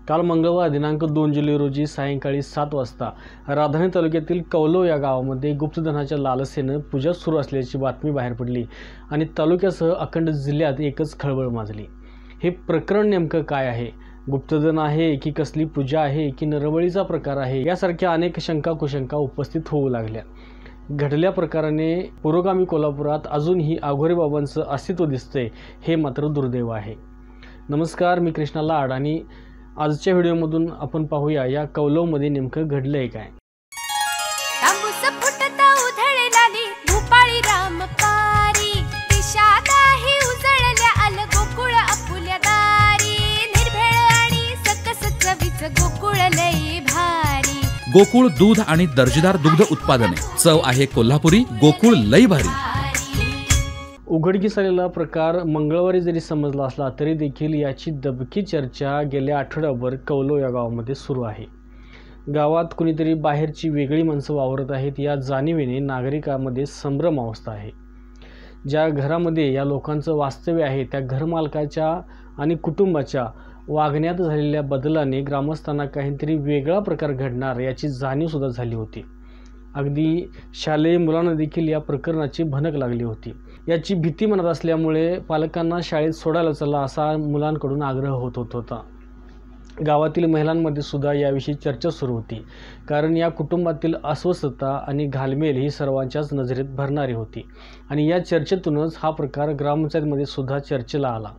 काल मंगळवार दिनांक 2 जुलै रोजी सायंकाळी 7 वाजता राधानगरी तालुक्यातील कौलो या गावामध्ये गुप्तधनाच्या लालसेनं पूजा सुरू असल्याची बातमी बाहेर पडली आणि तालुक्यासह अखंड जिल्ह्यात एकच खळबळ माजली। हे प्रकरण नेमकं काय आहे? गुप्तधन आहे की कसली पूजा आहे की नरबळीचा प्रकार आहे, यासारख्या अनेक शंका कुशंका उपस्थित होऊ लागल्या। घडल्या प्रकाराने पुरोगामी कोल्हापुरात अजूनही अघोरी बाबांचं अस्तित्व दिसतंय, हे मात्र दुर्दैव आहे। नमस्कार, मी कृष्णा लाड आणि आजच्या व्हिडिओमधून आपण पाहूया या कौलोमध्ये नेमकं घडलंय काय। गोकुळ दूध आणि दर्जेदार दुग्ध उत्पादने, चव आहे कोल्हापुरी, गोकुळ लई भारी। उघडकीस आलेला प्रकार मंगळवारी जरी समजला असला तरी देखील याची दबकी चर्चा गेल्या आठवड्याभर कौलो या गावामध्ये सुरू आहे। गावात कुणीतरी बाहेरची वेगळी माणसं वावरत आहेत या जाणीवेने नागरिकांमध्ये संभ्रम अवस्था आहे। ज्या घरामध्ये या लोकांचं वास्तव्य आहे त्या घरमालकाच्या आणि कुटुंबाच्या वागण्यात झालेल्या बदलाने ग्रामस्थांना काहीतरी वेगळा प्रकार घडणार याची जाणीव सुद्धा झाली होती। अगदी शालेय मुलांना देखील या प्रकरणाची भनक लागली होती। याची भीती मनात असल्यामुळे पालकांना शाळेत सोडायला चला असा मुलांकडून आग्रह होत होता। गावातील महिलांमध्ये सुद्धा याविषयी चर्चा सुरू होती, कारण या कुटुंबातील अस्वस्थता आणि घालमेल ही सर्वांच्याच नजरेत भरणारी होती आणि या चर्चेतूनच हा प्रकार ग्रामपंचायतमध्ये सुद्धा चर्चेला आला।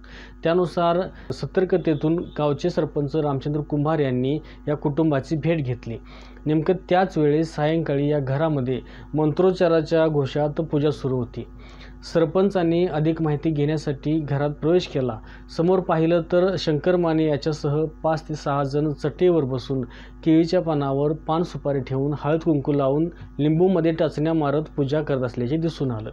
त्यानुसार सतर्कतेतून गावचे सरपंच रामचंद्र कुंभार यांनी या कुटुंबाची भेट घेतली। नेमकं त्याच वेळेस सायंकाळी या घरामध्ये मंत्रोच्चाराच्या घोषात पूजा सुरू होती। सरपंचांनी अधिक माहिती घेण्यासाठी घरात प्रवेश केला। समोर पाहिलं तर शंकर माने याच्यासह 5 ते 6 जण चटईवर बसून केळीच्या पानावर पान सुपारी ठेवून हळद कुंकू लावून लिंबूमध्ये टाचण्या मारत पूजा करत असल्याचे दिसून आलं।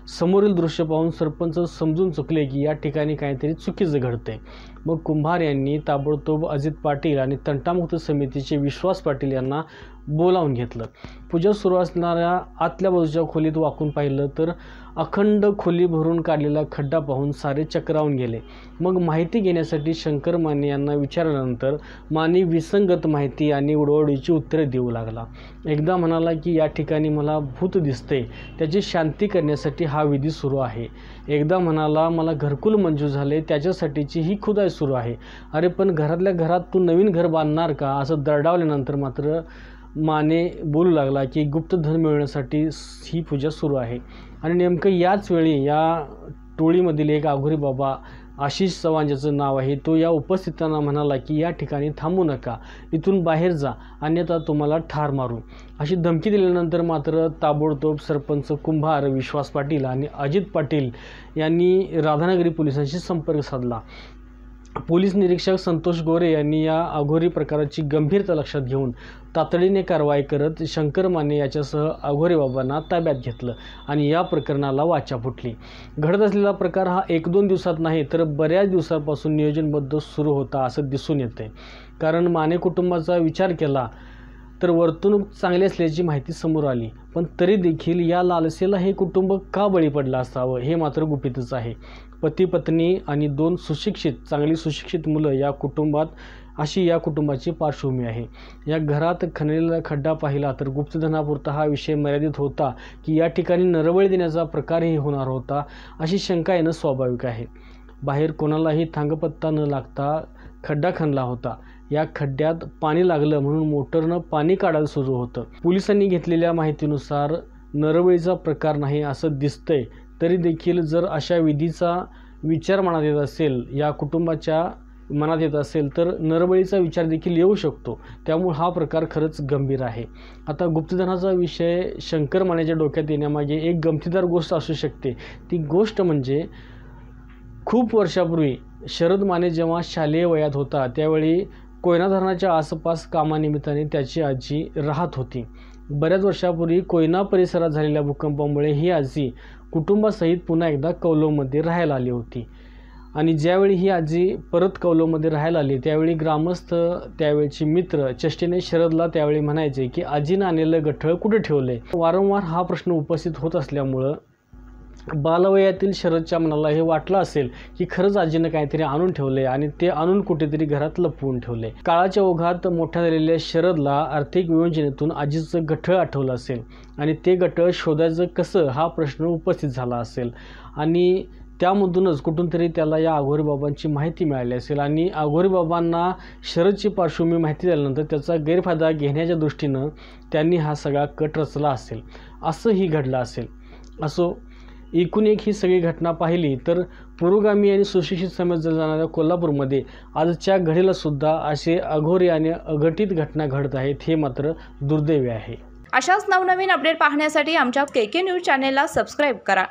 समोरील दृश्य पाहून सरपंच समजून चुकले की या ठिकाणी काहीतरी चुकीचं घडतंय। मग कुंभार यांनी ताबडतोब अजित पाटील आणि तंटामुक्त समितीचे विश्वास पाटील यांना बोलावून घेतलं। पूजा सुरू असणाऱ्या आतल्या बाजूच्या खोलीत वाकून पाहिलं तर अखंड खोली भरून काढलेला खड्डा पाहून सारे चक्रावून गेले। मग माहिती घेण्यासाठी शंकर माने यांना विचारल्यानंतर माने विसंगत माहिती आणि उडवाउडवीची उत्तरे देऊ लागला। एकदा म्हणाला की या ठिकाणी मला भूत दिसते, त्याची शांती करण्यासाठी हा विधी सुरू आहे। एकदा म्हणाला मला घरकुल मंजूर झाले, त्याच्यासाठीची ही खुदाई सुरू आहे। अरे पण घरातल्या घरात तू नवीन घर बांधणार का, असं दरडावल्यानंतर मात्र माने बोलू लागला की गुप्तधन मिळवण्यासाठी ही पूजा सुरू आहे। आणि नेमकं याच वेळी या टोळीमधील एक अघोरी बाबा आशिष चव्हाण ज्याचं नाव आहे तो या उपस्थितांना म्हणाला की या ठिकाणी थांबू नका, इथून बाहेर जा, अन्यथा तुम्हाला ठार मारू, अशी धमकी दिल्यानंतर मात्र ताबडतोब सरपंच कुंभार, विश्वास पाटील आणि अजित पाटील यांनी राधानगरी पोलिसांशी संपर्क साधला। पोलीस निरीक्षक संतोष गोरे यांनी या अघोरी प्रकाराची गंभीरता लक्षात घेऊन तातडीने कारवाई करत शंकर माने याच्यासह अघोरी बाबांना ताब्यात घेतलं आणि या प्रकरणाला वाचा फुटली। घडत असलेला प्रकार हा 1-2 दिवसात नाही तर बऱ्याच दिवसांपासून नियोजनबद्ध सुरू होता असं दिसून येतंय। कारण माने कुटुंबाचा विचार केला तर वर्तणूक चांगली असल्याची माहिती समोर आली, पण तरी देखील या लालसेला हे कुटुंब का बळी पडलं असावं हे मात्र गुपितच आहे। पती पत्नी आणि 2 चांगली सुशिक्षित मुलं या कुटुंबात, अशी या कुटुंबाची पार्श्वभूमी आहे। या घरात खणलेला खड्डा पाहिला तर गुप्तधनापुरता हा विषय मर्यादित होता की या ठिकाणी नरबळी देण्याचा प्रकारही होणार होता, अशी शंका येणं स्वाभाविक आहे। बाहेर कोणालाही थांगपत्ता न लागता खड्डा खणला होता। या खड्ड्यात पाणी लागलं म्हणून मोटरनं पाणी काढायला सुरू होतं। पोलिसांनी घेतलेल्या माहितीनुसार नरबळीचा प्रकार नाही असं दिसतंय, तरी देखील जर अशा विधीचा विचार मनात येत असेल, या कुटुंबाच्या मनात येत असेल तर नरबळीचा विचार देखील येऊ शकतो। त्यामुळे हा प्रकार खरंच गंभीर आहे। आता गुप्तधनाचा विषय शंकर मानेच्या डोक्यात येण्यामागे एक गमतीदार गोष्ट असू शकते। ती गोष्ट म्हणजे खूप वर्षापूर्वी शरद माने जेव्हा शालेय वयात होता त्यावेळी कोयना धरणाच्या आसपास कामानिमित्ताने त्याची आजी राहत होती। बऱ्याच वर्षापूर्वी कोयना परिसरात झालेल्या भूकंपामुळे ही आजी कुटुंबासहित पुन्हा एकदा कौलोमध्ये राहायला आली होती आणि ज्यावेळी ही आजी परत कौलोमध्ये राहायला आली त्यावेळी ग्रामस्थ, त्यावेळचे मित्र चेष्टेने शरदला त्यावेळी म्हणायचे की आजीनं आणलेलं गठ्ठळ कुठे ठेवलंय। वारंवार हा प्रश्न उपस्थित होत असल्यामुळं बालवयातील शरदच्या मनाला हे वाटलं असेल की खरंच आजीनं काहीतरी आणून ठेवले आणि ते आणून कुठेतरी घरात लपवून ठेवले. काळाच्या ओघात मोठ्या झालेल्या शरदला आर्थिक विवंचनेतून आजीचं गठळ आठवलं असेल आणि ते गठळ शोधायचं कसं हा प्रश्न उपस्थित झाला असेल आणि त्यामधूनच कुठून तरी त्याला या अघोरी बाबांची माहिती मिळाली असेल आणि अघोरी बाबांना शरदची पार्श्वभूमी माहिती झाल्यानंतर त्याचा गैरफायदा घेण्याच्या दृष्टीनं त्यांनी हा सगळा कट रचला असेल, असंही घडलं असेल. असो, एकूण एक ही सगळी घटना पाहिली तर पुरोगामी आणि सुशिक्षित समजल्या जाणाऱ्या कोल्हापूरमध्ये आजच्या घडीला सुद्धा असे अघोरी आणि अघटित घटना घडत आहेत, हे मात्र दुर्दैवी आहे. अशाच नवनवीन अपडेट पाहण्यासाठी आमच्या KK न्यूज चॅनेलला सबस्क्राईब करा.